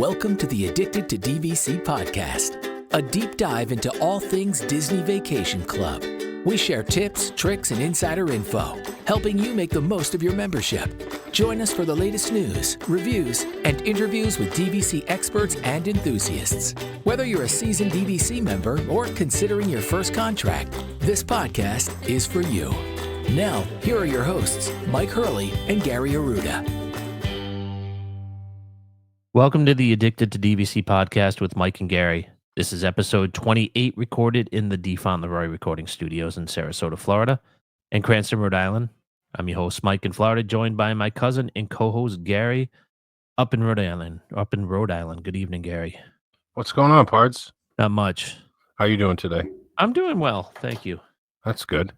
Welcome to the Addicted to DVC podcast, a deep dive into all things Disney Vacation Club. We share tips, tricks, and insider info, helping you make the most of your membership. Join us for the latest news, reviews, and interviews with DVC experts and enthusiasts. Whether you're a seasoned DVC member or considering your first contract, this podcast is for you. Now, here are your hosts, Mike Hurley and Gary Arruda. Welcome to the Addicted to DVC podcast with Mike and Gary. This is episode 28, recorded in the DeFont Leroy Recording Studios in Sarasota, Florida, and Cranston, Rhode Island. I'm your host, Mike in Florida, joined by my cousin and co-host, Gary, up in Rhode Island. Good evening, Gary. What's going on, Pards? Not much. How you doing today? I'm doing well, thank you. That's good.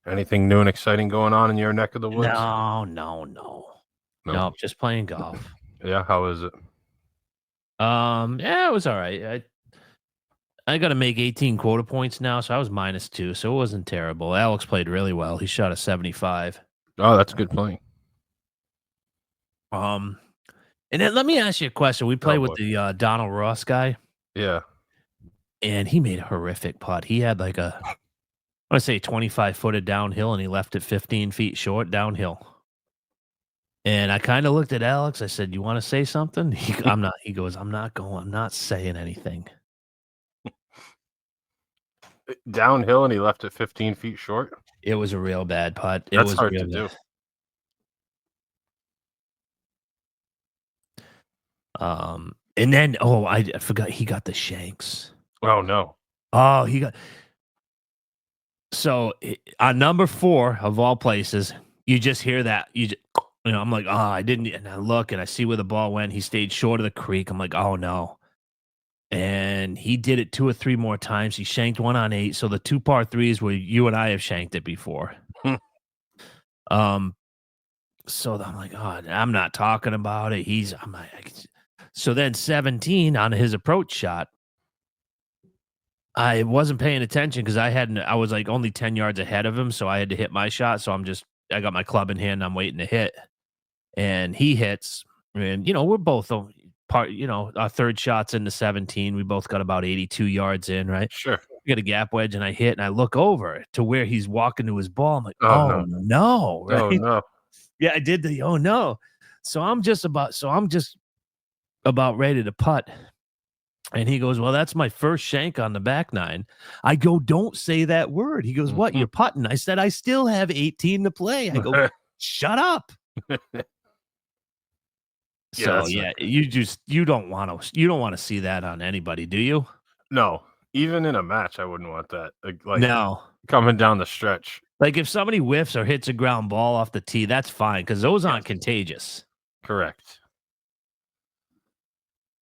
Anything new and exciting going on in your neck of the woods? No, just playing golf. Yeah, how is it? Yeah, it was all right. I got to make 18 quota points now, so I was -2, so it wasn't terrible. Alex played really well. He shot a 75. Oh, that's good playing. And then let me ask you a question. We played with the Donald Ross guy. Yeah. And he made a horrific putt. He had like I want to say 25-footed downhill, and he left it 15 feet short downhill. And I kind of looked at Alex. I said, "You want to say something?" I'm not. He goes, "I'm not going. I'm not saying anything." Downhill, and he left it 15 feet short. It was a real bad putt. That's hard to do. And then I forgot he got the shanks. Oh no. Oh, he got. So on number 4 of all places, you just hear that. I'm like, oh, I didn't. And I look and I see where the ball went. He stayed short of the creek. I'm like, oh no. And he did it 2 or 3 more times. He shanked one on 8. So the 2 par 3s where you and I have shanked it before. So I'm like, oh, I'm not talking about it. So then 17 on his approach shot. I wasn't paying attention because I was like only 10 yards ahead of him. So I had to hit my shot. So I got my club in hand and I'm waiting to hit. And he hits. And, we're both our third shot's in the 17. We both got about 82 yards in, right? Sure. I get a gap wedge and I hit and I look over to where he's walking to his ball. I'm like, oh no. Right? Oh no. Yeah, I did the oh no. So I'm just about ready to putt. And he goes, well, that's my first shank on the back 9. I go, don't say that word. He goes, what? You're putting? I said, I still have 18 to play. I go, shut up. So yeah, you don't want to see that on anybody, do you? No, even in a match, I wouldn't want that. No, coming down the stretch. Like if somebody whiffs or hits a ground ball off the tee, that's fine because those aren't contagious. Correct.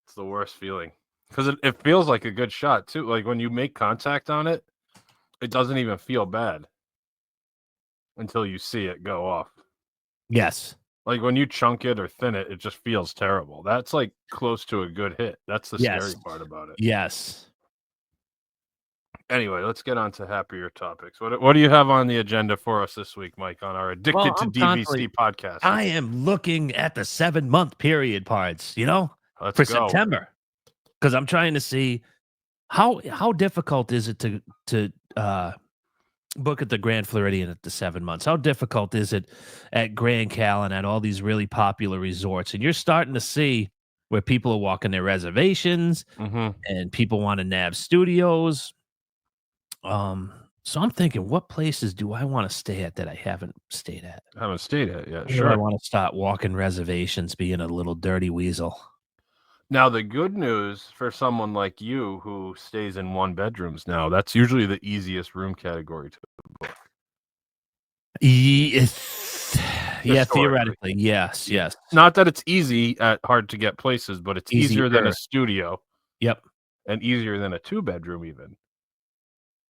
It's the worst feeling because it feels like a good shot too. Like when you make contact on it, it doesn't even feel bad until you see it go off. Yes. Like when you chunk it or thin it, it just feels terrible. That's like close to a good hit. That's the scary part about it. Yes. Anyway, let's get on to happier topics. What do you have on the agenda for us this week, Mike, on our Addicted to DVC podcast? I am looking at the 7-month period parts, for September. Because I'm trying to see how difficult is it to book at the Grand Floridian at the 7 months. How difficult is it at Grand Cal and at all these really popular resorts? And you're starting to see where people are walking their reservations and people want to nab studios. So I'm thinking, what places do I want to stay at that I haven't stayed at? Yeah, sure. I want to start walking reservations, being a little dirty weasel. Now, the good news for someone like you who stays in 1-bedrooms now, that's usually the easiest room category to book. Yeah, theoretically, yes. Not that it's easy at hard-to-get places, but it's easier than a studio. Yep. And easier than a 2-bedroom even.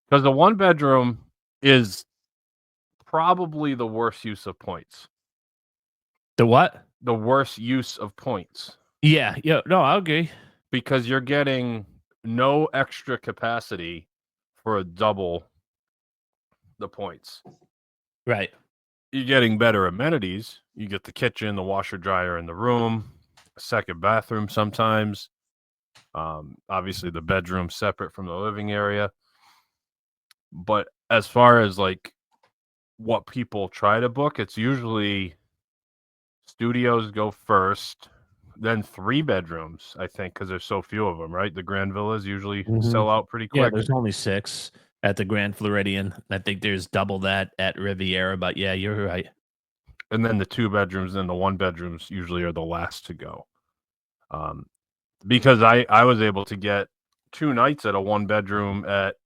Because the 1-bedroom is probably the worst use of points. The what? The worst use of points. Yeah. No, I agree. Because you're getting no extra capacity for a double the points. Right. You're getting better amenities. You get the kitchen, the washer dryer in the room. a second bathroom sometimes. Obviously the bedroom separate from the living area. But as far as like what people try to book, it's usually studios go first, then 3 bedrooms, I think, because there's so few of them, right? The Grand Villas usually sell out pretty Yeah, quick. there's only 6 at the Grand Floridian. I think there's double that at Riviera, but yeah, you're right. And then the 2 bedrooms and the 1 bedrooms usually are the last to go. Because I was able to get 2 nights at a 1 bedroom at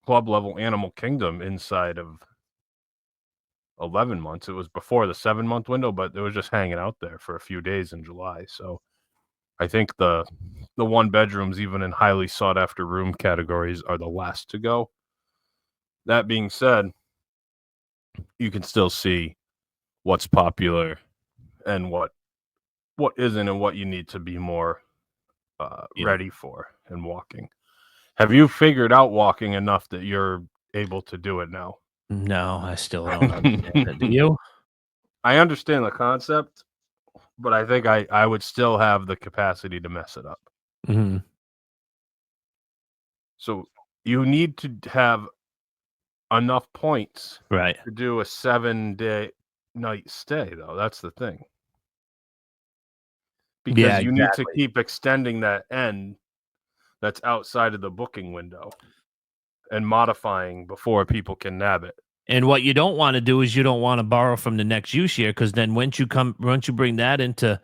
club level Animal Kingdom inside of 11 months. It was before the 7-month window, but it was just hanging out there for a few days in July. So I think the 1 bedrooms, even in highly sought after room categories, are the last to go. That being said, you can still see what's popular and what isn't, and what you need to be more ready for and walking. Have you figured out walking enough that you're able to do it now? No, I still don't understand it. Do you? I understand the concept, but I think I would still have the capacity to mess it up. Mhm. So you need to have enough points Right. to do a 7-day night stay, though. That's the thing. Yeah, Because you need to exactly. keep extending that end that's outside of the booking window and modifying before people can nab it. And what you don't wanna do is you don't wanna borrow from the next use year, because then once you bring that into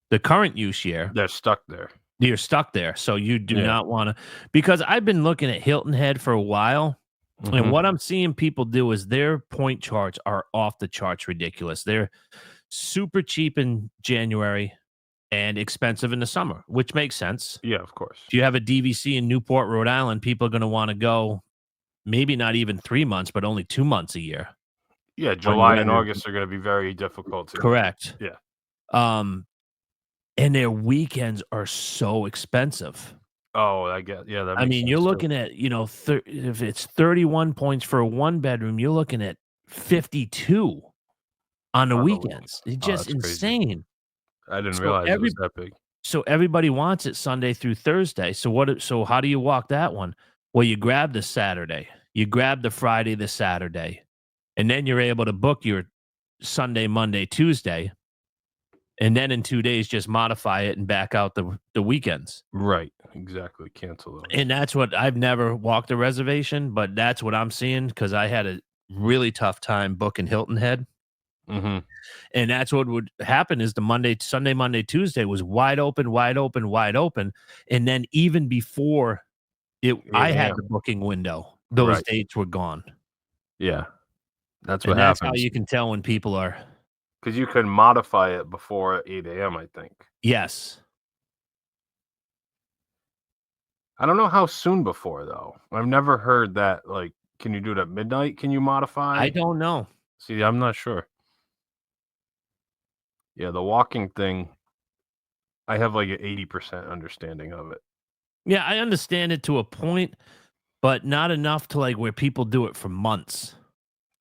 the current use year, They're stuck there. you're stuck there. So you do Yeah. not wanna, because I've been looking at Hilton Head for a while, and Mhm. what I'm seeing people do is their point charts are off the charts ridiculous. They're super cheap in January and expensive in the summer, which makes sense. Yeah, of course. If you have a DVC in Newport, Rhode Island, people are gonna wanna go maybe not even 3 months, but only 2 months a year. Yeah, When the July and weather August are gonna be very difficult to get. Correct. Yeah. Um, and their weekends are so expensive. Oh, I get, yeah, that I makes mean, you're sense too. looking at, if it's 31 points for a 1 bedroom, you're looking at 52 on the On the week. weekends. It's Oh, just that's crazy. insane. I didn't So realize it was that big. everybody wants it Sunday through Thursday. So how do you walk that one? Well, you grab the Saturday, you grab the Friday, the Saturday, and then you're able to book your Sunday, Monday, Tuesday, and then in 2 days just modify it and back out the weekends. Right, exactly, cancel those. And that's what I've never walked a reservation, but that's what I'm seeing, because I had a really tough time booking Hilton Head. Mhm. And that's what would happen is the Sunday, Monday, Tuesday was wide open, wide open, wide open. And then even before I 8 had AM. the booking window, those Right. dates were gone. Yeah, that's what And that's how happens. you can tell when people are, Because you can modify it before 8 AM, I think. yes. I don't know how soon before, though. I've never heard that, like, can you do it at midnight? Can you modify? I don't know. See, I'm not sure. Yeah, the walking thing, I have, like, an 80% understanding of it. Yeah, I understand it to a point, but not enough to like where people do it for months.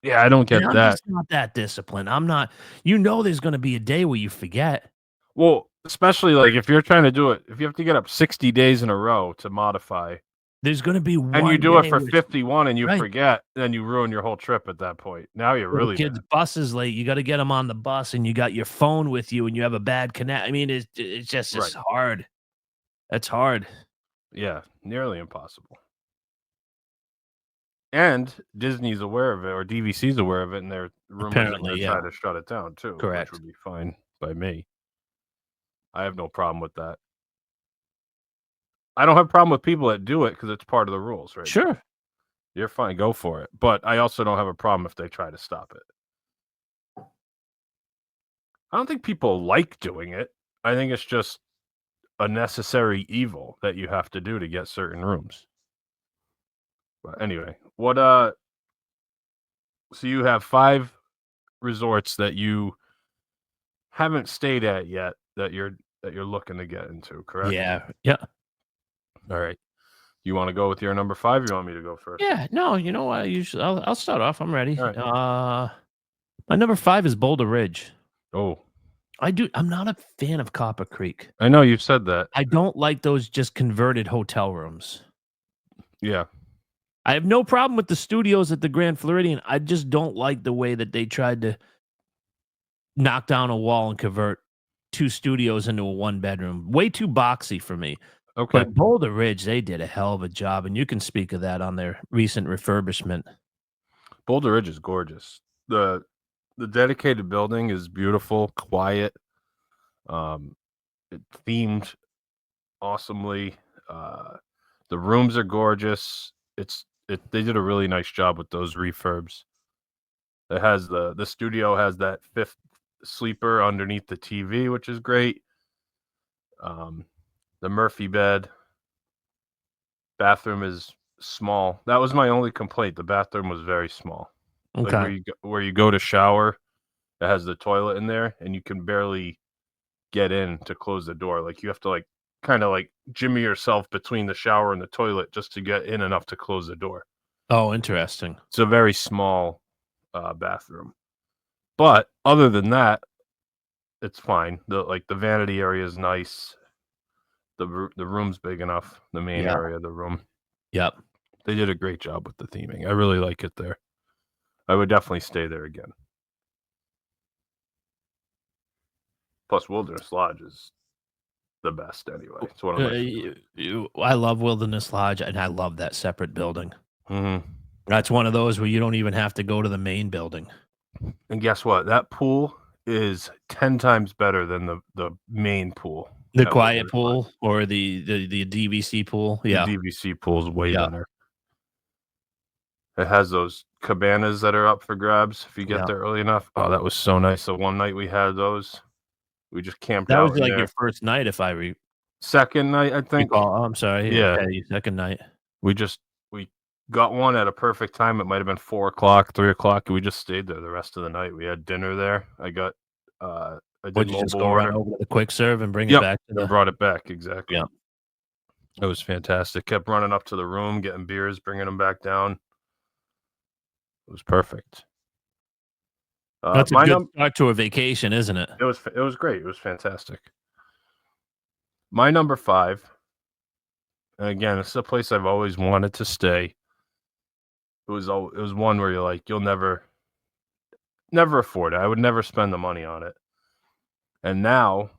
Yeah, I don't And get I'm that. just not that disciplined. I'm not, there's gonna be a day where you forget. Well, especially, like, if you're trying to do it, if you have to get up 60 days in a row to modify, There's gonna be and you one do it day for where 51 and you right, forget, then you ruin your whole trip at that point. Now you're where the really kid's bad. bus is late, you gotta get them on the bus, and you got your phone with you, and you have a bad connect. I mean, it's just Right. it's hard. That's hard. Yeah, nearly impossible. And Disney's aware of it, or DVC's aware of it, and their rumors are gonna Apparently, try yeah. to shut it down too, which Correct. would be fine by me. I have no problem with that. I don't have a problem with people that do it because it's part of the rules right now. Sure. You're fine, go for it. But I also don't have a problem if they try to stop it. I don't think people like doing it. I think it's just a necessary evil that you have to do to get certain rooms. But anyway, so you have 5 resorts that you haven't stayed at yet that you're looking to get into, correct? Yeah. Yeah. All right. You want to go with your number 5? Or you want me to go first? Yeah. No, you know what? I'll start off. I'm ready. All right. My number 5 is Boulder Ridge. Oh, I'm not a fan of Copper Creek. I know you've said that. I don't like those just converted hotel rooms. Yeah. I have no problem with the studios at the Grand Floridian. I just don't like the way that they tried to knock down a wall and convert 2 studios into a 1-bedroom. Way too boxy for me. Okay. But Boulder Ridge, they did a hell of a job, and you can speak of that on their recent refurbishment. Boulder Ridge is gorgeous. The dedicated building is beautiful, quiet. It themed awesomely. The rooms are gorgeous. They did a really nice job with those refurbs. It has the studio has that 5th sleeper underneath the TV, which is great. The Murphy bed. Bathroom is small. That was my only complaint. The bathroom was very small. Like Okay. where you go to shower, it has the toilet in there, and you can barely get in to close the door. Like you have to kind of jimmy yourself between the shower and the toilet just to get in enough to close the door. Oh, interesting. It's a very small bathroom, but other than that, it's fine. The vanity area is nice. The room's big enough. The main Yeah. area of the room. Yep. They did a great job with the theming. I really like it there. I would definitely stay there again. Plus, Wilderness Lodge is the best anyway. It's one of my favorites. I love Wilderness Lodge, and I love that separate building. Mhm. That's one of those where you don't even have to go to the main building. And guess what? That pool is 10 times better than the main pool. The at quiet Wilderness Lodge. pool or the DVC pool. The Yeah. DVC pool is way Yeah. better. It has those cabanas that are up for grabs if you get Yeah. there early enough. Oh, that was so nice. So one night we had those. We just camped That was out in like there. your first night, if I Second night, I think. recall. Oh, I'm sorry. Yeah. Okay, second night. We got one at a perfect time. It might have been 4:00, 3:00. And we just stayed there the rest of the night. We had dinner there. I did Would you just mobile go order. run over to the quick serve and bring it Yep, back to and the brought it back, exactly. Yeah. It was fantastic. Kept running up to the room, getting beers, bringing them back down. It was perfect. That's a My good start to a vacation, isn't it? It was great. It was fantastic. My number 5, and again, it's a place I've always wanted to stay. It was one where you're like, you'll never afford it. I would never spend the money on it. And now,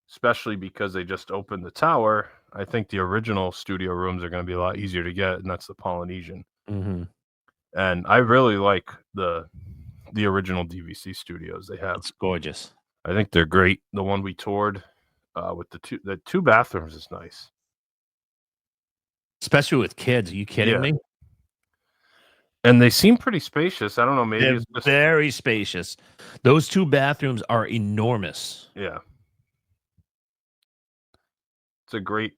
especially because they just opened the tower, I think the original studio rooms are going to be a lot easier to get, and that's the Polynesian. Mhm. And I really like the original DVC studios they have. It's gorgeous. I think they're great. The one we toured with the two bathrooms is nice. Especially with kids. Are you kidding Yeah. me? And they seem pretty spacious. I don't know, maybe They're it's just very spacious. Those 2 bathrooms are enormous. yeah. It's a great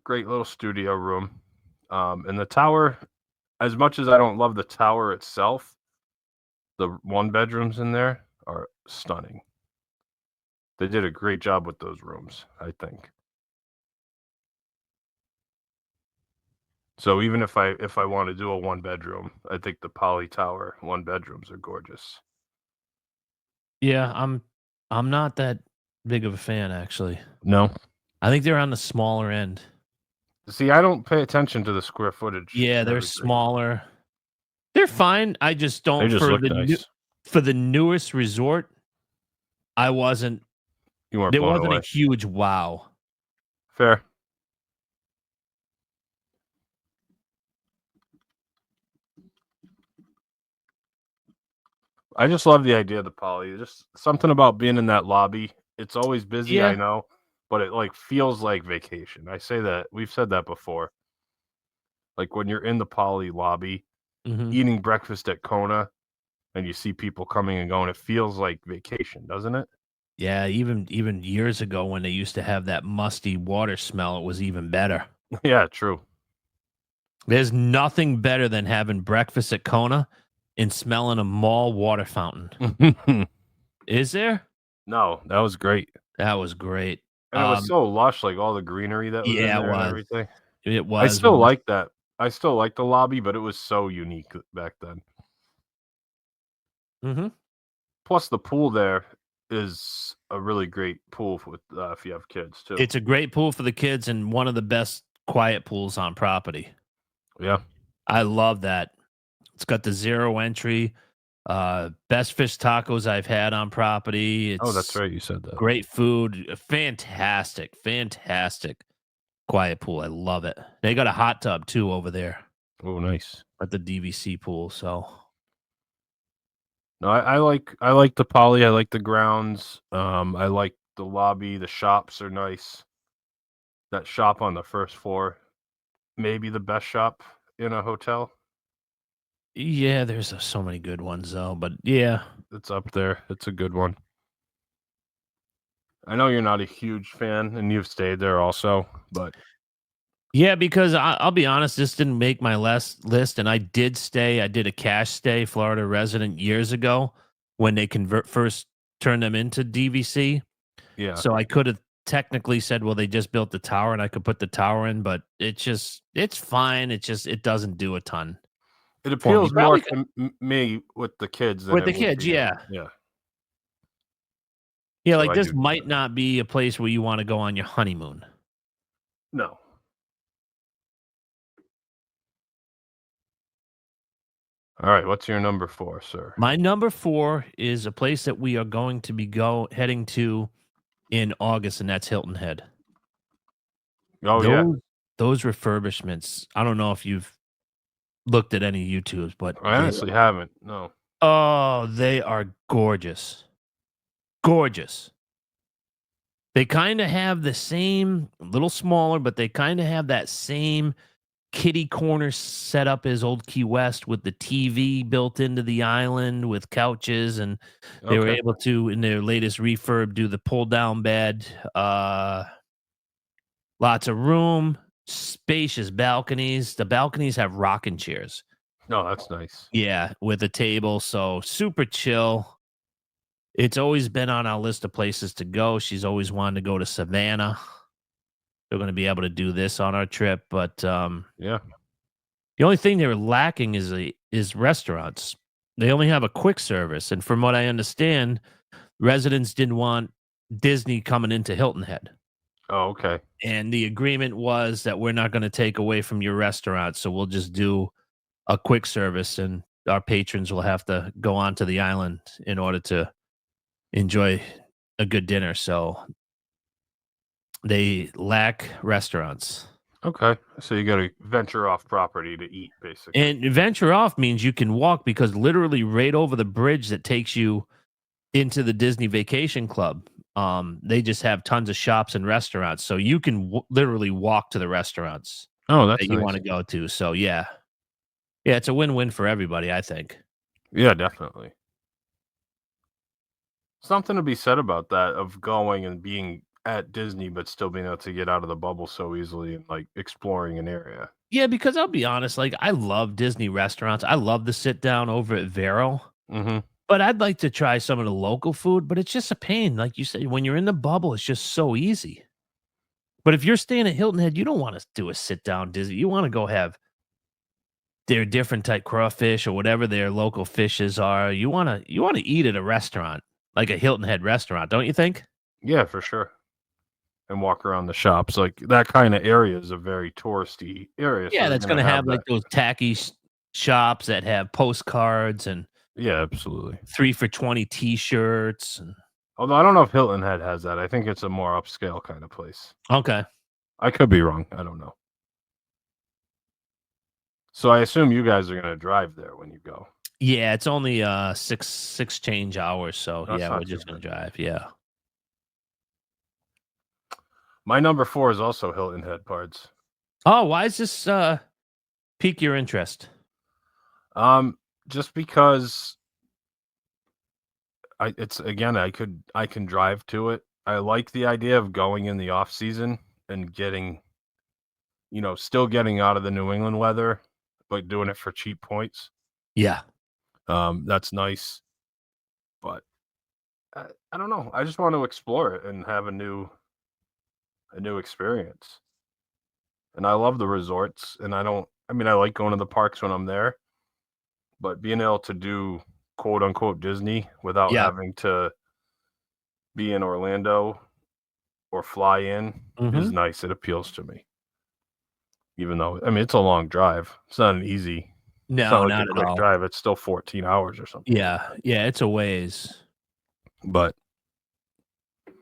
little studio room. And the tower, as much as I don't love the tower itself, the 1-bedrooms in there are stunning. They did a great job with those rooms, I think. So even if I want to do a 1-bedroom, I think the Poly Tower 1-bedrooms are gorgeous. Yeah, I'm not that big of a fan, actually. No? I think they're on the smaller end. See, I don't pay attention to the square footage. Yeah, and they're everything. smaller. They're fine. I just They don't just look nice. for the newest resort, I wasn't You weren't there blown wasn't away. a huge wow. Fair. I just love the idea of the Poly. Just something about being in that lobby. It's always busy, Yeah. I know, but it feels like vacation. I say that. We've said that before. Like when you're in the Poly lobby, Mhm. eating breakfast at Kona, and you see people coming and going, it feels like vacation, doesn't it? Yeah, even years ago when they used to have that musty water smell, it was even better. Yeah, true. There's nothing better than having breakfast at Kona and smelling a mall water fountain. Is there? No, that was great. That was great. And it was so lush, like all the greenery that was in Yeah, it there and was. everything. It was. I still like that. I still like the lobby, but it was so unique back then. Mhm. Plus the pool there, is a really great pool with if you have kids too. It's a great pool for the kids and one of the best quiet pools on property. Yeah. I love that. It's got the 0 entry, best fish tacos I've had on property. Oh, that's It's right. You said that. great food, fantastic quiet pool. I love it. They got a hot tub too over there Oh, nice. at the DVC pool, so No, I like the poly. I like the grounds. I like the lobby. The shops are nice. That shop on the first floor, maybe the best shop in a hotel. yeah, there's so many good ones though, but yeah. It's up there. It's a good one. I know you're not a huge fan, and you've stayed there also, but Yeah, because I'll be honest, this didn't make my list, and I did stay. I did a cash stay, Florida resident, years ago when they first turned them into DVC. yeah, So I could have technically said, well, they just built the tower, and I could put the tower in, but it's fine. It doesn't do a ton it for me. appeals more Probably to me with the kids than with it the would kids, be. yeah, Yeah. yeah. So Like I this do get might that. not be a place where you want to go on your honeymoon. No. All right. What's your number 4, sir? My number 4 is a place that we are going to be heading to in August, and that's Hilton Head. Oh yeah. Those refurbishments, I don't know if you've looked at any YouTubes, but I honestly haven't. No. they are gorgeous. Gorgeous. They kind of have the same, a little smaller, but they kind of have that same kitty corner setup as Old Key West with the TV built into the island with couches, and they were Okay. able to, in their latest refurb, do the pull down bed. Lots of room, spacious balconies. The balconies have rocking chairs. No, that's nice. Yeah, with a table, so super chill. It's always been on our list of places to go. She's always wanted to go to Savannah. They're going to be able to do this on our trip, but Yeah. the only thing they're lacking is restaurants. They only have a quick service, and from what I understand, residents didn't want Disney coming into Hilton Head. Oh, okay. And the agreement was that we're not going to take away from your restaurant, so we'll just do a quick service, and our patrons will have to go onto the island in order to enjoy a good dinner. So they lack restaurants. Okay. So you got to venture off property to eat, basically. And venture off means you can walk, because literally right over the bridge that takes you into the Disney Vacation Club, they just have tons of shops and restaurants. So you can literally walk to the restaurants Oh, that that's you nice. want to go to. So yeah. Yeah, it's a win-win for everybody, I think. Yeah, definitely. Something to be said about that, of going and being at Disney, but still being able to get out of the bubble so easily and like exploring an area. Yeah, because I'll be honest, like I love Disney restaurants. I love the sit down over at Vero, Mm-hmm. but I'd like to try some of the local food, but it's just a pain. Like you said, when you're in the bubble, it's just so easy. But if you're staying at Hilton Head, you don't want to do a sit down Disney. You want to go have their different type crawfish or whatever their local fishes are. You want to eat at a restaurant, like a Hilton Head restaurant, don't you think? Yeah, for sure. And walk around the shops. Like that kind of area is a very touristy area. So Yeah, they're that's gonna going to have that. like those tacky shops that have postcards and Yeah, absolutely. 3 for 20 t-shirts. And Although I don't know if Hilton Head has that. I think it's a more upscale kind of place. okay. I could be wrong. I don't know. So I assume you guys are gonna drive there when you go. Yeah, it's only six change hours, so That's yeah, not we're too just gonna bad. drive. Yeah. My number 4 is also Hilton Head, Pards. Oh, why is this pique your interest? Just because I can drive to it. I like the idea of going in the off season and getting, still getting out of the New England weather, but doing it for cheap points. Yeah. That's nice, but I don't know. I just want to explore it and have a new experience. And I love the resorts, and I like going to the parks when I'm there, but being able to do quote unquote Disney without Yeah. having to be in Orlando or fly in is Mhm. nice. It appeals to me. Even though, I mean, it's a long drive. It's not an easy it's not No, like a not at quick all. drive. It's still 14 hours or something like Yeah, yeah, it's a ways. that. But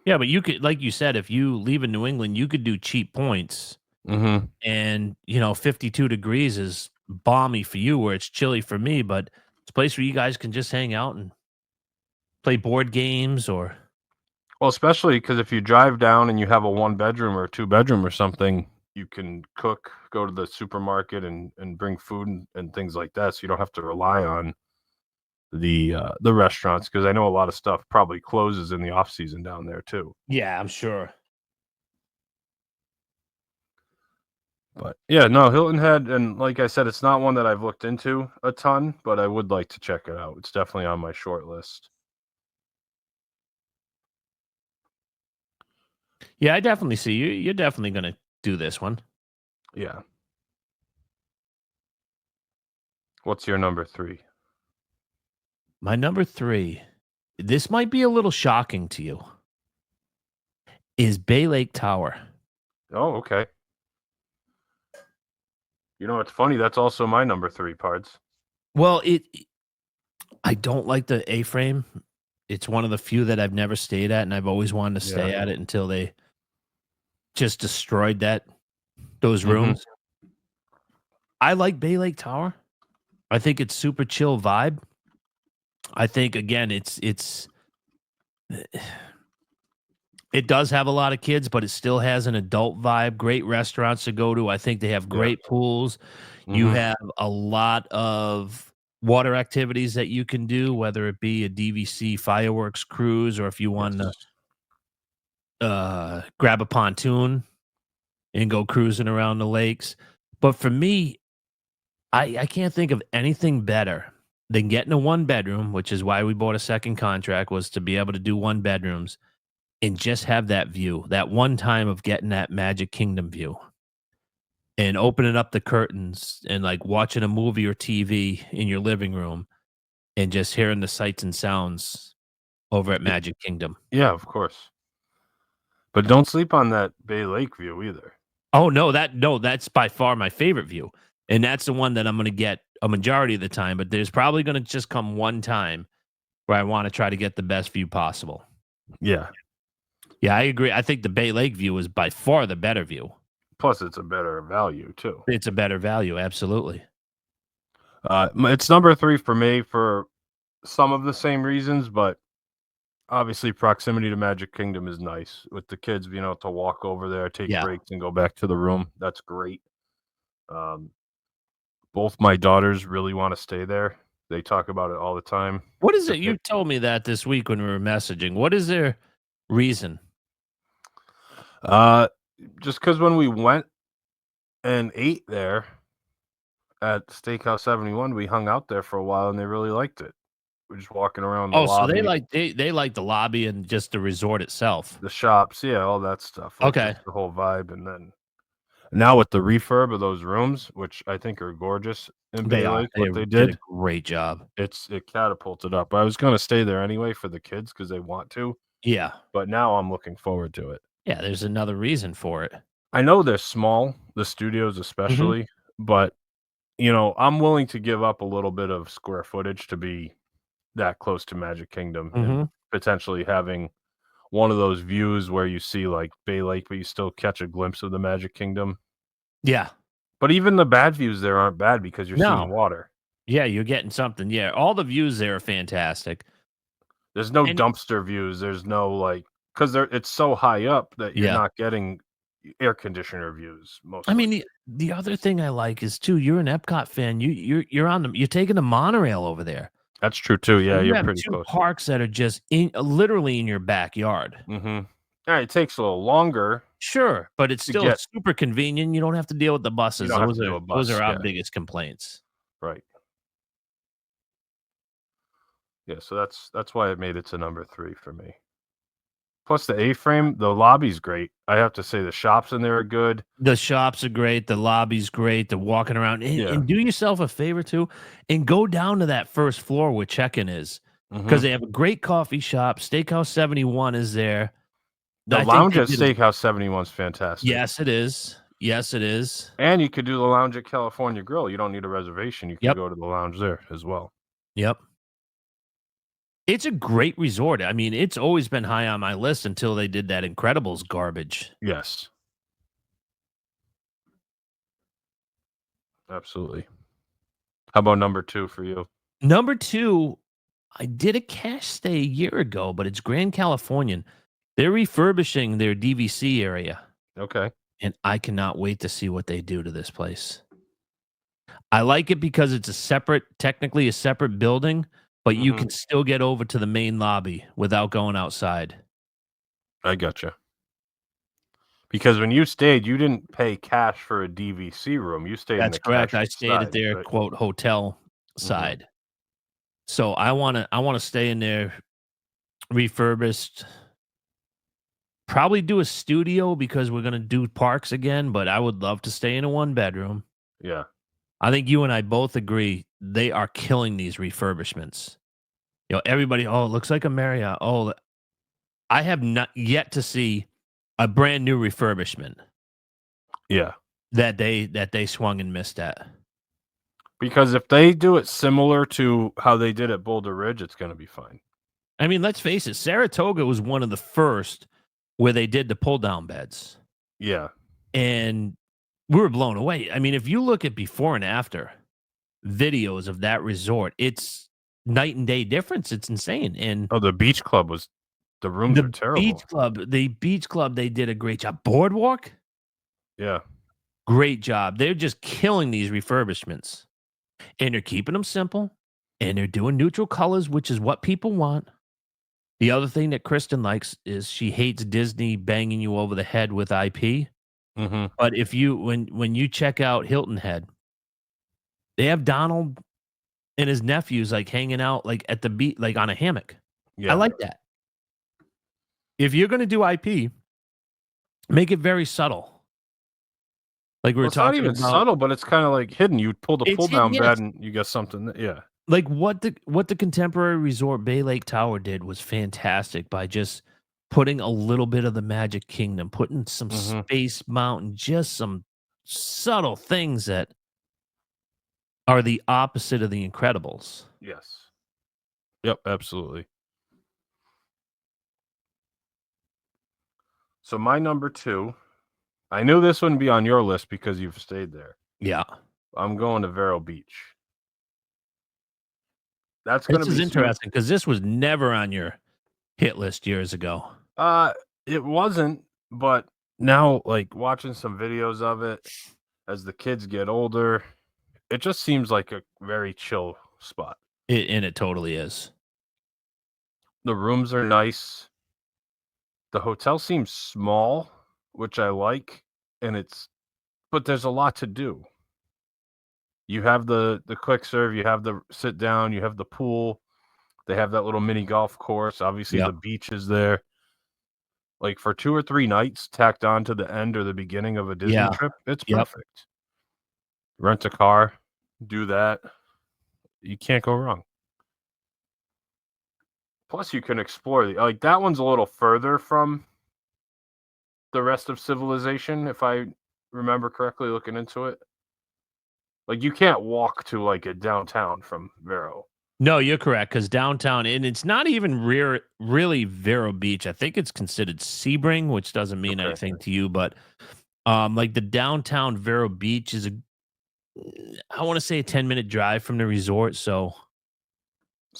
Yeah, but you could, like you said, if you leave in New England, you could do cheap points, mhm. and 52 degrees is balmy for you, where it's chilly for me. But it's a place where you guys can just hang out and play board games, or Well, especially because if you drive down and you have a one-bedroom or a two-bedroom or something, you can cook, go to the supermarket and bring food and things like that, so you don't have to rely on the restaurants. Because I know a lot of stuff probably closes in the off season down there too. yeah, I'm sure. But, yeah, no, Hilton Head, and like I said, it's not one that I've looked into a ton, but I would like to check it out. It's definitely on my short list. Yeah, I definitely see you. You're definitely gonna do this one. Yeah. What's your number 3? My number 3, this might be a little shocking to you, is Bay Lake Tower. Oh, okay. You know, it's funny, that's also my number 3, Pards. Well, I don't like the A-frame. It's one of the few that I've never stayed at, and I've always wanted to Yeah. stay at it until they just destroyed those Mhm. rooms. I like Bay Lake Tower. I think it's super chill vibe. I think again, it does have a lot of kids, but it still has an adult vibe. Great restaurants to go to. I think they have Yeah. great pools. You Mhm. have a lot of water activities that you can do, whether it be a DVC fireworks cruise or if you want to Yes. grab a pontoon and go cruising around the lakes. But for me, I can't think of anything better than getting a one bedroom, which is why we bought a second contract, was to be able to do one bedrooms and just have that view, that one time of getting that Magic Kingdom view and opening up the curtains and like watching a movie or TV in your living room and just hearing the sights and sounds over at Y Magic Kingdom. Yeah, of course. But don't sleep on that Bay Lake view either. Oh no, that's by far my favorite view. And that's the one that I'm gonna get a majority of the time, but there's probably gonna just come one time where I want to try to get the best view possible. Yeah. Yeah, I agree. I think the Bay Lake view is by far the better view. Plus, it's a better value too. It's a better value, absolutely. It's number 3 for me for some of the same reasons, but obviously proximity to Magic Kingdom is nice. With the kids being able to walk over there, take Yeah. breaks, and go back to the room, that's great. Um, both my daughters really want to stay there. They talk about it all the time. What is The it? You kid, told me that this week when we were messaging. What is their reason? uh, just because when we went and ate there at Steakhouse 71, we hung out there for a while and they really liked it. We're just walking around the Oh, so lobby, they like the lobby and just the resort itself. the shops, yeah, all that stuff, like Okay. just the whole vibe. And then now with the refurb of those rooms, which I think are gorgeous in They Bay are. Lake, They what they did a did, great job. it catapulted up. I was gonna stay there anyway for the kids because they want to, Yeah. but now I'm looking forward to it. Yeah, there's another reason for it. I know they're small, the studios Mhm. especially, but I'm willing to give up a little bit of square footage to be that close to Magic Kingdom and Mhm. potentially having one of those views where you see like Bay Lake, but you still catch a glimpse of the Magic Kingdom. Yeah. But even the bad views there aren't bad because you're No. seeing water. Yeah, you're getting something. Yeah, all the views there are fantastic. There's no And dumpster views. There's no like because it's so high up that you're yeah. not getting air conditioner views I most mean, likely. the other thing I like is too, you're an Epcot fan. You're taking the monorail over there. That's true too. So Yeah, you you're have pretty 2 close. parks that are just in literally in your backyard. Mm-hmm. Yeah, it takes a little longer Sure, but it's to still get. super convenient. You don't have to deal with the You buses. don't have to do a Those bus. are our Yeah, biggest complaints. right. Yeah, so that's why it made it to number 3 for me. Plus the A-frame, the lobby's great. I have to say the shops in there are good. The shops are great, the lobby's great, the walking around, Yeah. and do yourself a favor too, and go down to that first floor where check-in is. because they have a great coffee shop. Steakhouse 71 is there. The I think lounge they at did a Steakhouse 71 is fantastic. Yes, it is. Yes, it is. And you could do the lounge at California Grill. You don't need a reservation. You can Yep. go to the lounge there as well. Yep. It's a great resort. I mean, it's always been high on my list until they did that Incredibles garbage. Yes. Absolutely. How about number 2 for you? Number 2, I did a cash stay a year ago, but it's Grand Californian. They're refurbishing their DVC area, Okay. and I cannot wait to see what they do to this place. I like it because it's technically a separate building, but you can still get over to the main lobby without going outside. I gotcha. Because when you stayed, you didn't pay cash for a DVC room. You stayed in That's the correct. cash I stayed at side, their right? quote hotel side. So I wanna stay in there refurbished. Probably do a studio because we're gonna do parks again, but I would love to stay in a 1-bedroom. Yeah. I think you and I both agree they are killing these refurbishments. Everybody, oh, it looks like a Marriott. Oh, I have not yet to see a brand new refurbishment Yeah. that they swung and missed at. Because if they do it similar to how they did at Boulder Ridge, it's going to be fine. I mean, let's face it, Saratoga was one of the first where they did the pull-down beds. Yeah. And we were blown away. I mean, if you look at before and after videos of that resort, it's night and day difference. It's insane. And Oh, the beach club the rooms are terrible. the beach club, they did a great job. Boardwalk, Yeah. great job. They're just killing these refurbishments. And they're keeping them simple. And they're doing neutral colors, which is what people want. The other thing that Kristen likes is she hates Disney banging you over the head with IP. But if you when you check out Hilton Head, they have Donald and his nephews like hanging out like at the beach, like on a hammock. Yeah. I like that. If you're going to do IP, make it very subtle. Like we were It's not talking even about subtle, but it's kind of like hidden. You pull the It's pull hidden, down yes. bed and you got something. Yeah. like what the contemporary resort Bay Lake Tower did was fantastic by just putting a little bit of the Magic Kingdom, putting some Space Mountain, just some subtle things that are the opposite of the Incredibles. Yes. Yep. Absolutely. So my number 2, I knew this wouldn't be on your list because you've stayed there. Yeah. I'm going to Vero Beach. That's going This to is be interesting because this was never on your hit list years ago. It wasn't, but now like watching some videos of it as the kids get older, it just seems like a very chill spot. And it totally is. The rooms are nice. The hotel seems small, which I like, but there's a lot to do. You have the quick serve, you have the sit down, you have the pool. They have that little mini golf course. Obviously, the beach is there. Like for 2 or 3 nights tacked on to the end or the beginning of a Disney trip, it's perfect. Rent a car, do that. You can't go wrong. Plus, you can explore like that one's a little further from the rest of civilization, if I remember correctly, looking into it. Like you can't walk to like a downtown from Vero. No, you're correct because downtown, and it's not even really Vero Beach. I think it's considered Sebring, which doesn't mean anything to you, but like the downtown Vero Beach is I want to say a 10-minute drive from the resort. So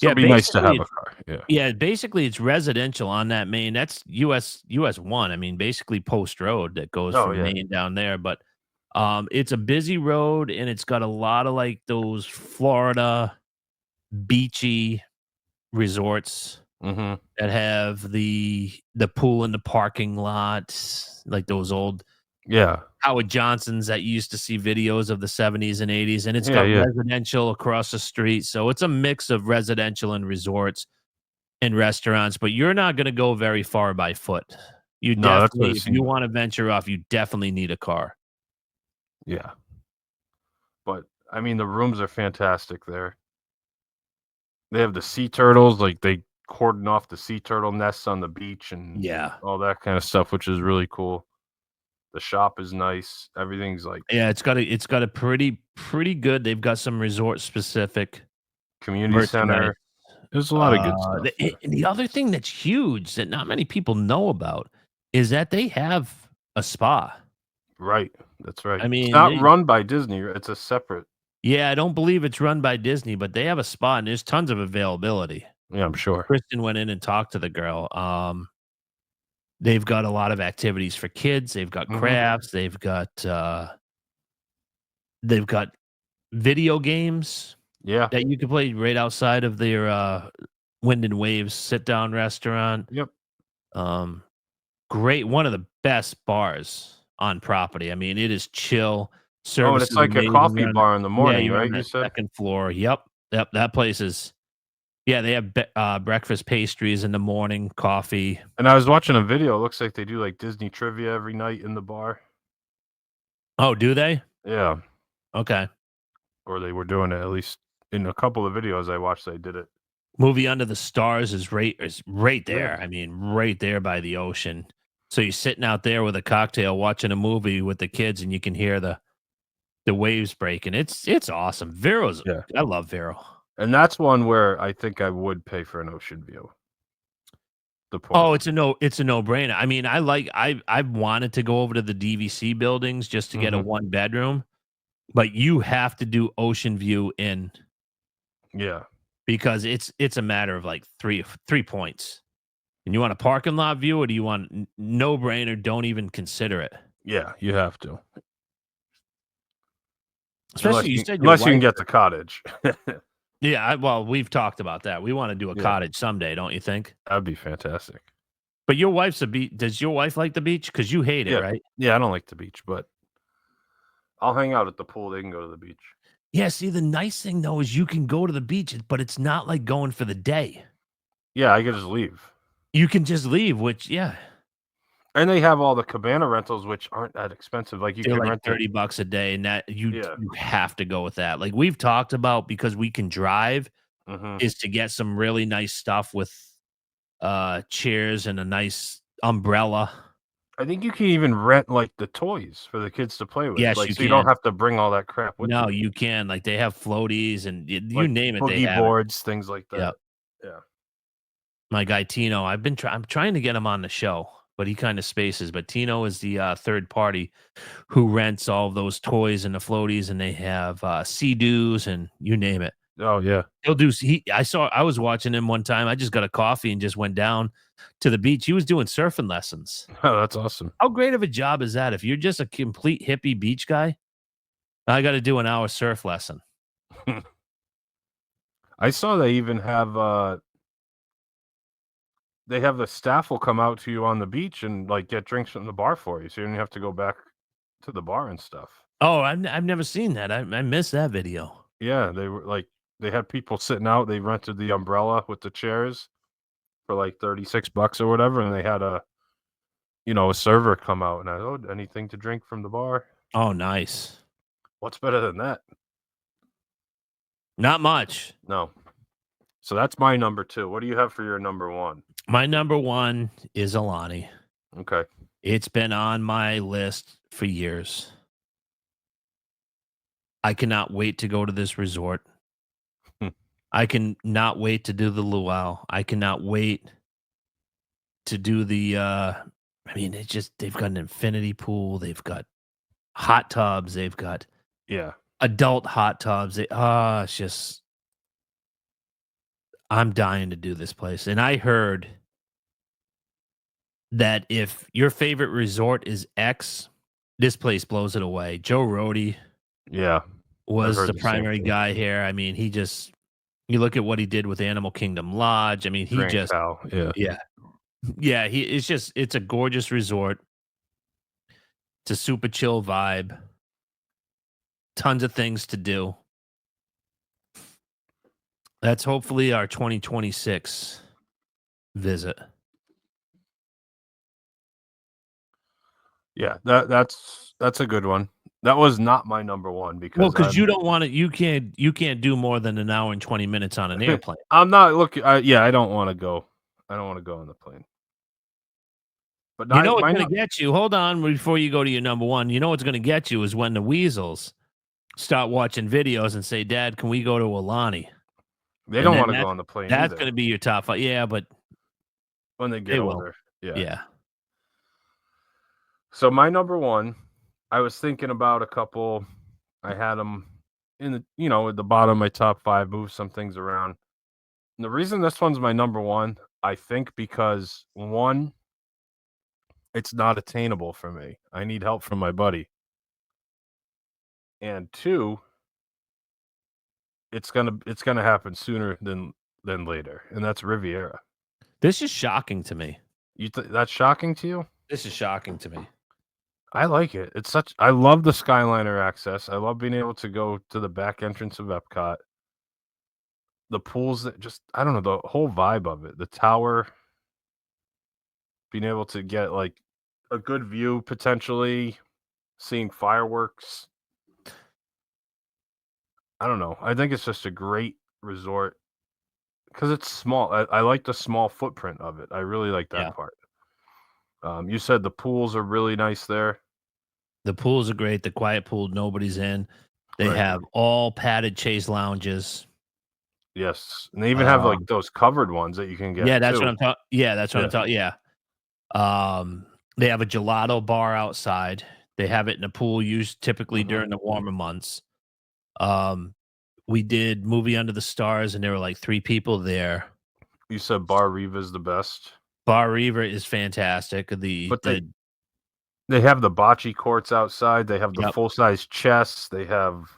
it'd be nice to have a car. Yeah, basically it's residential on that main. That's US 1. I mean, basically Post Road that goes from Maine down there, but it's a busy road and it's got a lot of like those Florida beachy resorts that have the pool in the parking lot, like those old Howard Johnsons that you used to see videos of the 70s and 80s, and it's got residential across the street. So it's a mix of residential and resorts and restaurants, but you're not going to go very far by foot. You definitely, if you want to venture off, you definitely need a car. Yeah. But I mean, the rooms are fantastic there. They have the sea turtles, like, they cordon off the sea turtle nests on the beach and Yeah. all that kinda stuff, which is really cool. The shop is nice. Everything's, like, Yeah, it's got a pretty good. They've got some resort specific community merchandise. center. There's a lot of good stuff there. And the other thing that's huge that not many people know about is that they have a spa. Right, that's right. I It's mean, not run by Disney, it's a separate. yeah, I don't believe it's run by Disney, but they have a spa and there's tons of availability. Yeah, I'm sure. Kristen went in and talked to the girl. They've got a lot of activities for kids. They've got Mhm. crafts. They've got video games Yeah, that you can play right outside of their Wind and Waves sit down restaurant. yep. Um, Great, one of the best bars on property. I mean, it is chill. Oh, and Service it's is like a amazing. coffee bar in the Yeah, morning, you're right, on you that said? second floor. Yep, yep. That place is. Yeah, they have breakfast pastries in the morning, coffee. And I was watching a video, it looks like they do, like, Disney trivia every night in the bar. Oh, do they? Yeah, Okay. or they were doing it, at least in a couple of videos I watched, they did it. Movie Under the Stars is right Yeah. there. I mean, right there by the ocean. So you're sitting out there with a cocktail watching a movie with the kids, and you can hear the waves breaking. It's awesome. Vero's. Yeah. I love Vero. And that's one where I think I would pay for an ocean view. The Oh, point. it's a no-brainer. I mean, I've wanted to go over to the DVC buildings just to get a Mhm. one-bedroom, but you have to do ocean view in Yeah. because it's a matter of, like, 3 points. And you want a parking lot view, or do you want no-brainer, don't even consider it? Yeah, you have to. Especially you said your Unless you can wife. get the cottage. Yeah, well, we've talked about that. We wanna do a Yeah, cottage someday, don't you think? that'd be fantastic. But your wife's a beach. Does your wife like the beach? Because you hate it, Yeah. right? Yeah, I don't like the beach, but I'll hang out at the pool, they can go to the beach. Yeah, see, the nice thing, though, is you can go to the beach, but it's not like going for the day. Yeah, I could just leave. You can just leave, which yeah, And they have all the cabana rentals, which aren't that expensive, like, you they're could like rent it. 30 bucks a day, and that you Yeah. you have to go with that. Like, we've talked about because we can drive, Mhm. is to get some really nice stuff with, chairs and a nice umbrella. I think you can even rent, like, the toys for the kids to play with, Yes, like, you so you don't can. have to bring all that crap with No, you, you can. Like, they have floaties and you like name it, they boogie have it. boards, things like Yep. that. Yeah. My guy Tino, I'm trying to get him on the show, but he kinda spaces, but Tino is the, third party who rents all of those toys and the floaties, and they have, Sea-Doos and you name it. Oh, yeah. He'll do he I was watching him one time, I just got a coffee and just went down to the beach. He was doing surfing lessons. Oh, that's awesome. How great of a job is that? If you're just a complete hippie beach guy, I gotta do an hour surf lesson. I saw they even have, they have the staff will come out to you on the beach and, like, get drinks from the bar for you, so you don't have to go back to the bar and stuff. Oh, I've never seen that. I missed that video. Yeah, they were like they had people sitting out, they rented the umbrella with the chairs for, like, 36 bucks or whatever, and they had a server come out and "Oh, anything to drink from the bar?" Oh, nice. What's better than that? Not much. No. So that's my number 2. What do you have for your number 1? My number 1 is Alani. Okay. It's been on my list for years. I cannot wait to go to this resort. Hmm. I can not wait to do the luau. I cannot wait to do the I mean, they've got an infinity pool, they've got hot tubs, they've got Yeah. adult hot tubs. It's just I'm dying to do this place. And I heard that if your favorite resort is X, this place blows it away. Joe Rody Yeah. I've was heard the the same primary thing. guy here. I mean, you look at what he did with Animal Kingdom Lodge. I mean, he Grand just Cal, yeah. yeah. Yeah, it's a gorgeous resort. It's a super chill vibe. Tons of things to do. That's hopefully our 2026 visit. Yeah, that's a good one. That was not my number one Well, because because you don't want to. You can't do more than an hour and 20 minutes on an airplane. I'm not looking. I don't want to go. I don't want to go on the plane. But You know what's my going to get you? Hold on before you go to your number one. You know what's going to get you is when the weasels start watching videos and say, "Dad, can we go to Alani?" they And don't then want to go on the plane that's either going to be your top five. Yeah, but when they get they will. older. Yeah. Yeah. So my number one, I was thinking about a couple. I had them in at the bottom of my top five. Move some things around. And the reason this one's my number one, I think, because one, it's not attainable for me. I need help from my buddy. And two, it's gonna happen sooner than later, and that's Riviera. This is shocking to me. That's shocking to you? This is shocking to me. I like it. I love the Skyliner access. I love being able to go to the back entrance of Epcot. The pools that I don't know, the whole vibe of it. The tower, being able to get like a good view potentially, seeing fireworks. I don't know. I think it's just a great resort because it's small. I like the small footprint of it. I really like that Yeah. part. You said the pools are really nice there. The pools are great. The quiet pool, nobody's in. They Right. have all padded chase lounges. Yes, and they even have like those covered ones that you can get. Yeah, that's too. what I'm talking. Yeah, that's what I'm talking. Yeah. They have a gelato bar outside. They have it in a pool used typically during the warmer months. We did Movie Under the Stars, and there were like 3 people there. You said Bar Riva is the best. Bar Riva is fantastic. But they have the bocce courts outside. They have the Yep. full-size chess. They have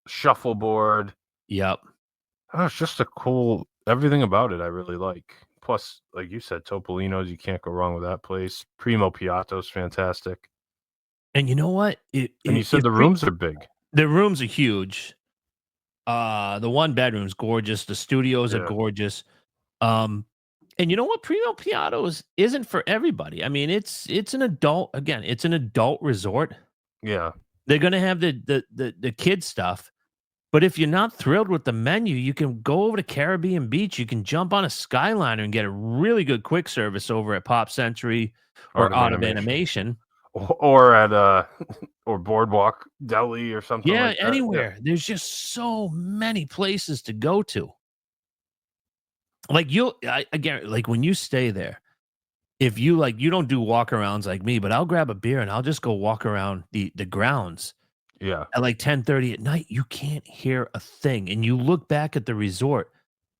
shuffleboard. Yep. Oh, it's just a cool everything about it I really like. Plus, like you said, Topolino's, you can't go wrong with that place. Primo Piatto's fantastic. And you know what? And you said the rooms are big. The rooms are huge. The 1 bedroom's gorgeous. The studios are gorgeous. And you know what? Primo Piatto's isn't for everybody. I mean, it's an adult it's an adult resort. Yeah. They're gonna have the kid stuff. But if you're not thrilled with the menu, you can go over to Caribbean Beach. You can jump on a Skyliner and get a really good quick service over at Pop Century or Art of Animation. Or at or Boardwalk Deli or something like that. Anywhere. Yeah. There's just so many places to go to. Like again, like when you stay there, if you you don't do walkarounds like me, but I'll grab a beer and I'll just go walk around the grounds. Yeah. At like 10:30 at night, you can't hear a thing. And you look back at the resort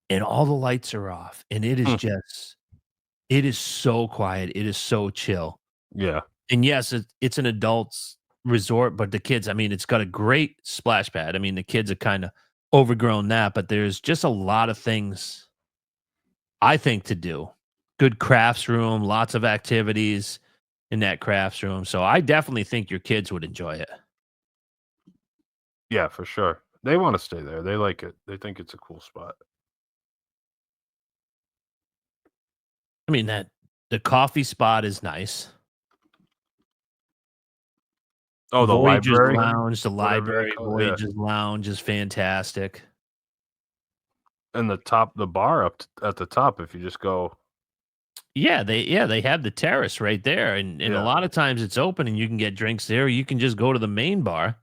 and all the lights are off. And it is it is so quiet. It is so chill. Yeah. And yes, it's an adults resort, but the kids, I mean, it's got a great splash pad. I mean, the kids are kind of overgrown that, but there's just a lot of things I think to do. Good crafts room, lots of activities in that crafts room. So I definitely think your kids would enjoy it. Yeah, for sure. They want to stay there. They like it. They think it's a cool spot. I mean, the coffee spot is nice. Oh, the Voyager's library Lounge, the whatever they library, call it, yeah. Voyager's Lounge is fantastic. And the bar up at the top, if you just go. Yeah, they have the terrace right there, and a lot of times it's open, and you can get drinks there. Or you can just go to the main bar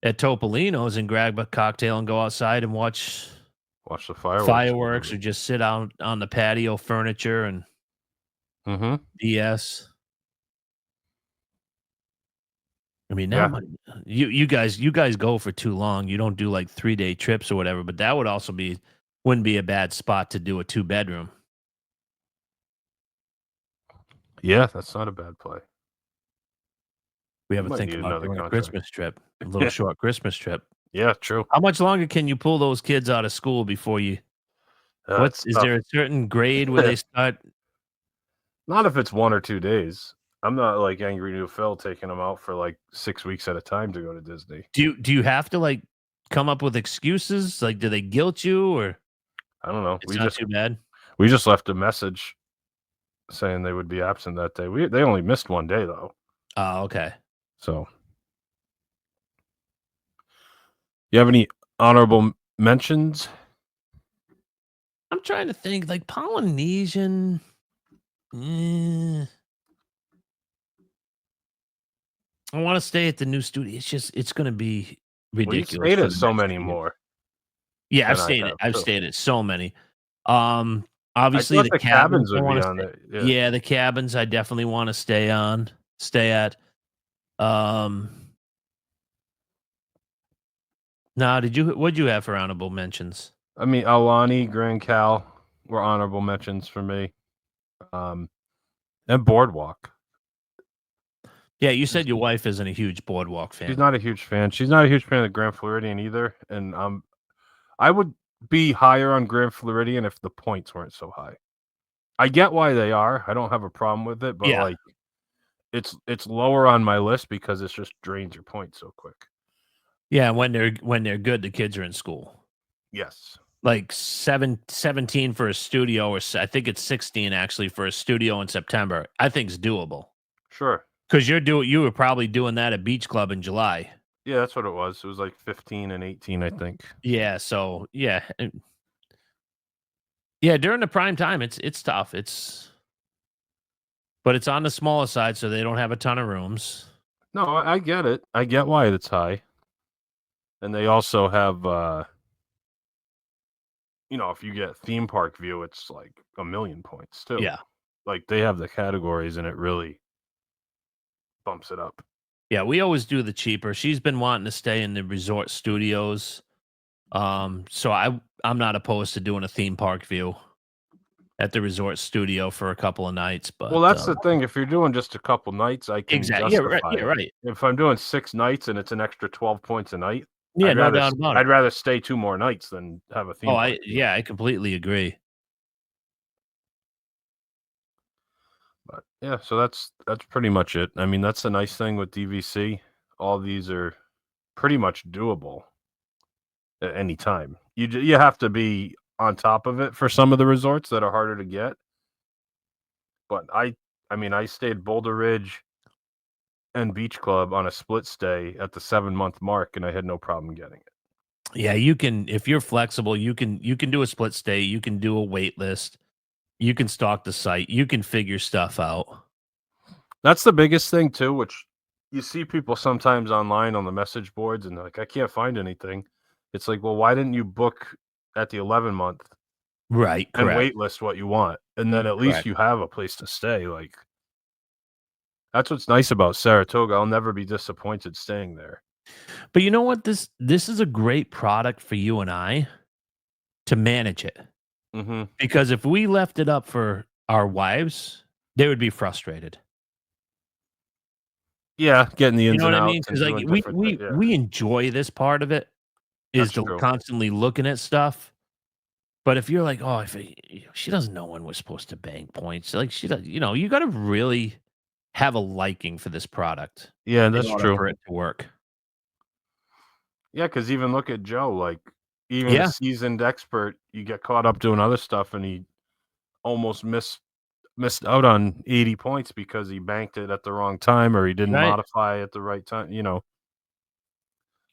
at Topolino's and grab a cocktail and go outside and watch the fireworks, or just sit out on the patio furniture and BS. I mean, now you guys go for too long. You don't do like 3-day trips or whatever, but that would also wouldn't be a bad spot to do a 2-bedroom. Yeah, that's not a bad play. We have to think about doing a Christmas trip, a little short Christmas trip. Yeah, true. How much longer can you pull those kids out of school before you? Is there a certain grade where they start? Not if it's 1 or 2 days. I'm not like Angry New Phil taking them out for like 6 weeks at a time to go to Disney. Do you have to like come up with excuses? Like, do they guilt you or? I don't know. It's not too bad. We just left a message saying they would be absent that day. They only missed 1 day though. Oh, okay. So You have any honorable mentions? I'm trying to think, like Polynesian. eh, I want to stay at the new studio. It's going to be Well, you ridiculous stayed for at the so next many few years. more Yeah, than I have I've too. stayed at so many. I Obviously thought the the cabins cabins I would be wanna on stay. there. Yeah. Yeah, the cabins I definitely wanna stay at. Um, now what'd you have for honorable mentions? I mean, Alani, Grand Cal were honorable mentions for me. Um, and Boardwalk. Yeah, you said Just your wife isn't a huge boardwalk she's fan. not a huge fan. She's not a huge fan of the Grand Floridian either, and I would be higher on Grand Floridian if the points weren't so high. I get why they are. I don't have a problem with it, but Yeah. like it's lower on my list because it's just drains your points so quick. Yeah, when they're good, the kids are in school. Yes. Like 17 for a studio, I think it's 16 actually for a studio in September. I think it's doable. Sure. 'Cause you were probably doing that at Beach Club in July. Yeah, that's what it was. It was like 15 and 18, I think. Yeah, so yeah, yeah, during the prime time, it's tough. But it's on the smaller side, so they don't have a ton of rooms. No, I get it. I get why it's high. And they also have if you get theme park view, it's like a million points too. Yeah. Like they have the categories and it really bumps it up. Yeah, we always do the cheaper. She's been wanting to stay in the resort studios. So I'm not opposed to doing a theme park view at the resort studio for a couple of nights, but Well, that's the thing. If you're doing just a couple nights, I can exactly. Yeah, right. justify Yeah, it. right. If I'm doing 6 nights and it's an extra 12 points a night, Yeah, no doubt about it. I'd rather stay 2 more nights than have a Oh, theme park view. I completely agree. But yeah, so that's pretty much it. I mean, that's the nice thing with DVC. All these are pretty much doable at any time. You have to be on top of it for some of the resorts that are harder to get. But I mean, I stayed Boulder Ridge and Beach Club on a split stay at the 7-month mark, and I had no problem getting it. Yeah, you can if you're flexible, you can do a split stay, you can do a wait list, you can stalk the site, you can figure stuff out. That's the biggest thing too, which you see people sometimes online on the message boards, and they're like, I can't find anything. It's like, well, why didn't you book at the 11-month Right, and correct. wait list what you want, and then at least Correct. you have a place to stay? Like that's what's nice about Saratoga. I'll never be disappointed staying there. But you know what? This is a great product for you and I to manage it. Hmm. Because if we left it up for our wives, they would be frustrated. Yeah, getting the You ins know and what I mean? outs and Because like doing different things. Yeah, we enjoy this part of it is that's to true. constantly looking at stuff. But if you're like, oh, if she doesn't know when we're supposed to bank points, like she does, you got to really have a liking for this product Yeah, in that's order true. for it to work. Yeah, because even look at Joe. Like even a Yeah, seasoned expert, you get caught up doing other stuff, and he almost missed out on 80 points because he banked it at the wrong time or he didn't right. modify at the right time.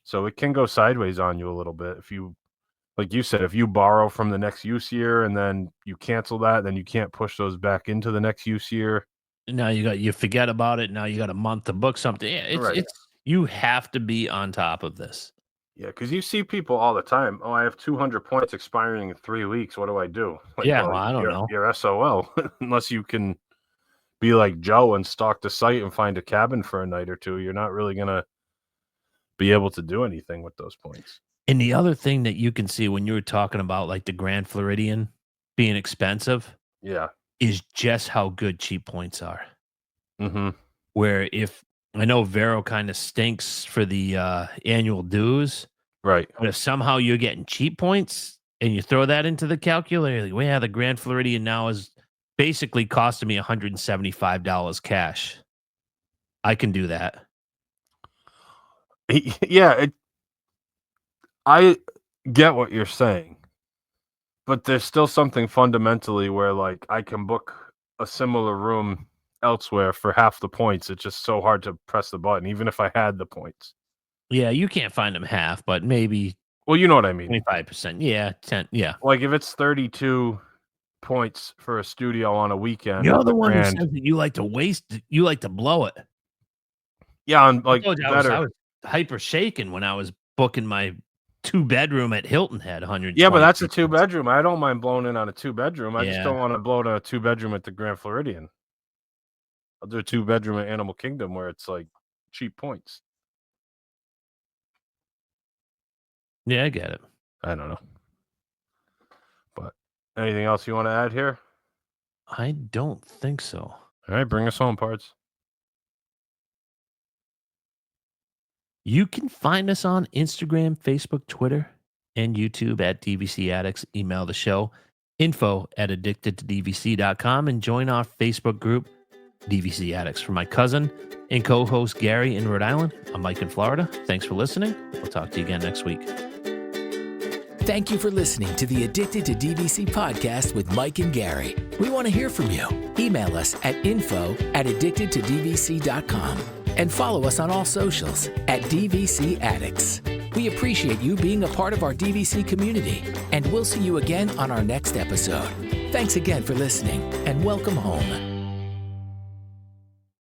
So it can go sideways on you a little bit if you like you said, if you borrow from the next use year and then you cancel that, then you can't push those back into the next use year. Now you forget about it. Now you got a month to book something. Yeah, Right. it's you have to be on top of this. Yeah, because you see people all the time. Oh, I have 200 points expiring in 3 weeks. What do I do? Like, Yeah, well, well, I don't know. you're SOL unless you can be like Joe and stalk the site and find a cabin for a night or two. You're not really gonna be able to do anything with those points. And the other thing that you can see when you were talking about like the Grand Floridian being expensive Yeah. is just how good cheap points are. Mm-hmm. Where if I know Vero kind of stinks for the annual dues, Right. but if somehow you're getting cheap points and you throw that into the calculator, like, well, yeah, the Grand Floridian now is basically costing me $175 cash. I can do that. Yeah, I get what you're saying, but there's still something fundamentally where like I can book a similar room elsewhere for half the points. It's just so hard to press the button, even if I had the points. Yeah, you can't find them half, but maybe Well, you know what I mean. 25%. Yeah, 10. Yeah. Like if it's 32 points for a studio on a weekend You're at the the one who Grand. says that you like to waste, you like to blow it. Yeah, on I like told you I better. was hyper shaken when I was booking my 2-bedroom at Hilton Head, 120. Yeah, but that's a 2-bedroom. I don't mind blowing in on a 2-bedroom. I just Yeah. don't want to blow to a 2-bedroom at the Grand Floridian. I'll do a 2-bedroom at Animal Kingdom where it's like cheap points. Yeah, I get it. I don't know. But anything else you want to add here? I don't think so. All right, bring us home, Parts. You can find us on Instagram, Facebook, Twitter, and YouTube at DVC Addicts. Email the show info@addictedtodvc.com and join our Facebook group, DVC Addicts. For my cousin and co-host Gary in Rhode Island, I'm Mike in Florida. Thanks for listening. We'll talk to you again next week. Thank you for listening to the Addicted to DVC podcast with Mike and Gary. We want to hear from you. Email us at info@addictedtodvc.com and follow us on all socials at DVC Addicts. We appreciate you being a part of our DVC community, and we'll see you again on our next episode. Thanks again for listening, and welcome home.